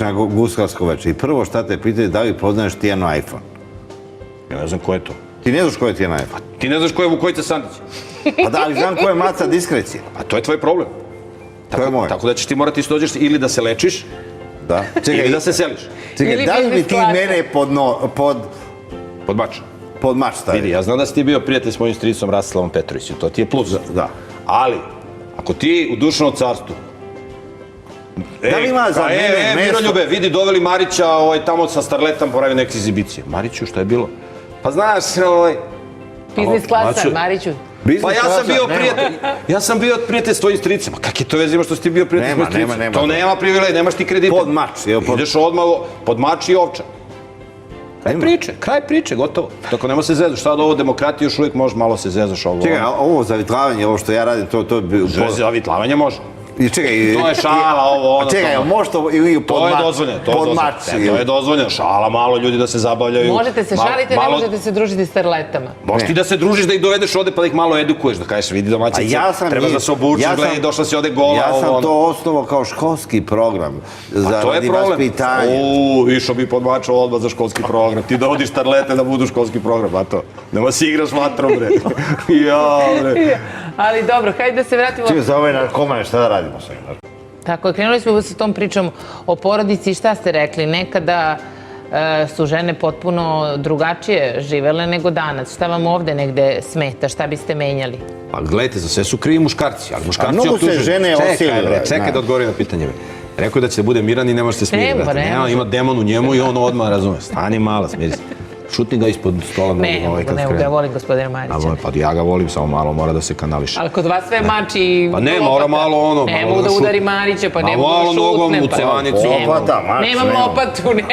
na guskarsko večer i prvo šta te pitaju da li poznaješ Tijanu iPhone. Ja ne znam ko je to. Ti ne znaš ko je Tijana iPhone? Ti ne znaš ko je Vukojica Sandić. Pa da, ali znam ko je Maca Diskrecija. A to je tvoj problem. To je moj. Tako da ćeš ti morati isto dođeš ili da se lečiš, Da. ili da se seliš. Čekaj, Ili da li bi biznis ti klasa. mene Pod mač. pod mač stavio? Vidi, ja znam da si ti bio prijatelj s mojim stricom Rastislavom Petrovićem, to ti je plus. Da. Ali, ako ti u dušnom carstvu... Da li ima za mene mesto- Miroljube, vidi, doveli Marića tamo sa starletom, poravi neke exibicije. Mariću, šta je bilo? Pa znaš, Biznis klasa, Mačo. Mariću. Pa ja sam bio prijatelj, s tvojim stricima. Kak je to veze ima što si ti bio prijatelj s mojim stricima? nema. To nema privilej, nemaš ti kredite. Pod mač, evo, pod- Ideš odmah pod mač i ovča. Kraj priče, gotovo. Tako nema se zezaš, sad ovo demokratije još uvijek može malo se zezaš ovo. Čekaj, a ovo zavitlavanje, ovo što ja radim, to je... Zavitlavanje može. I čekaj... To je šala, ovo, ono. Čekaj, tamo. može to ili pod To je mač? dozvoljeno, Pod mač. To je dozvoljeno, šala, malo ljudi da se zabavljaju. Možete se šaliti, ne možete se družiti s starletama. Možeš ti da se družiš, da ih dovedeš ovde pa da ih malo edukuješ, da kažeš vidi domaćice, treba da se obučeš, gledaj, došla si ovde gola, Ja ovo, sam ono. to osnovao kao školski program. A to je problem. Vaspitanje. Išao bi pod mačo odmah za školski program. Ti dovodiš starlete da budu školski program, a to. Nema si igraš vatrom, bre. Ja, bre. Ali dobro, hajde da se vratimo. Čekaj, za ove narkomane, šta da radimo sve? Tako je, krenuli smo sa tom pričom o porodici i šta ste rekli? Nekada su žene potpuno drugačije živele nego danas. Šta vam ovde negde smeta? Šta biste menjali? Pa gledajte, za sve su krivi muškarci, ali muškarci mnogo se optužuju. žene osilile, Čekaj da. da odgovorim na pitanje. Rekao je da će da bude miran i ne može se smiriti. Ne, pa ne može. Ima demon u njemu i on odmah razume. Stani mala, smiri se. Šutni ga ispod stola. Ne mogu da ja volim gospodina Marića. Pa ja ga volim, samo malo mora da se kanališe. Ali kod vas sve mači... Pa ne, mora malo ono... Ne mogu da udari Marića, pa ne mogu da malo nogom šutnem. u cevanicu. Ne mogu. Lopata, mač, Nemam nema. lopatu, ne.